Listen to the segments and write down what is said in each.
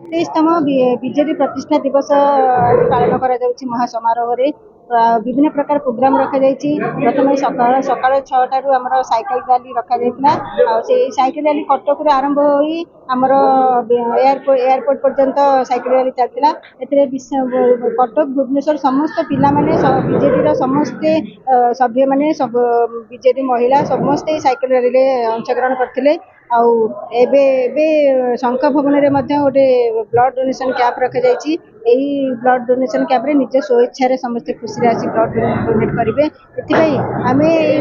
27तम BJD प्रतिष्ठा दिवस आज पालन कर महासमारोह विभिन्न प्रकार प्रोग्राम रखी प्रथम सकाल सकाल 6टारू आम साइकेल रैली रखा साइकेल रैली कटक आरंभ हो आमर एयरपोर्ट पर्यंत साइकेल रैली चलता कटक भुवनेश्वर समस्त पिला माने बीजेडी समस्ते सभ्य माने सब बीजेडी महिला समस्ते साइकेल रैली में अंशग्रहण करते शंख भवन में गोटे ब्लड डोनेशन कैंप रखी ब्लड डोनेशन कैंप रे निज स्वेच्छा समस्त खुशी आसी ब्लड डोनेट करेंगे आम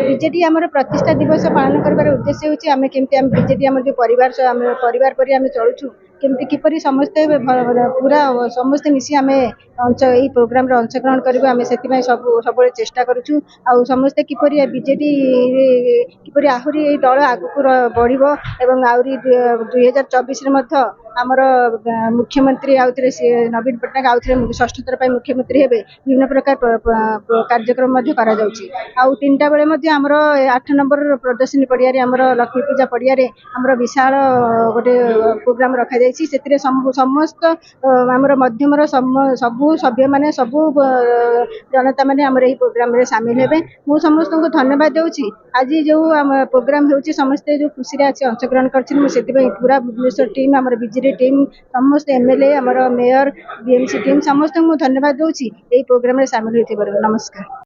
बीजेडी आम प्रतिष्ठा दिवस पालन कर उद्देश्य होची आम केमती बीजेडी आम जो परिवार पर आम चलुँ केमती किपरि समस्ते पूरा समस्ते मिसी आम यही प्रोग्राम रे अंशग्रहण करूँ आम से सब चेष्टा करुँ आ समस्ते किपरि बीजेडी किपरि आहरी दल आगक बढ़ एवं आहरी 2024 आमर मुख्यमंत्री आउे नवीन पट्टनायक आउे षष्ठ थर मुख्यमंत्री हेबे विभिन्न प्रकार कार्यक्रम आउ 3टा बेले आमर 8 नंबर प्रदर्शनी पड़िया आमर लक्ष्मी पूजा पड़िया आमर विशाल गोटे प्रोग्राम रखा से समस्त आमर मध्यम सबू सभ्य माने सबू जनता माने आमर यही प्रोग्राम रे सामिल हेबे मु समस्त को धन्यवाद देउची आज जो प्रोग्राम होउची समस्ते जो खुशी आज अंशग्रहण करछन मु सेति पूरा भुवनेश्वर टीम आमर बीजेडी टीम समस्त एमएलए आमर मेयर बीएमसी टीम समस्त को धन्यवाद देउची एही प्रोग्राम रे सामिल होइथिबार नमस्कार।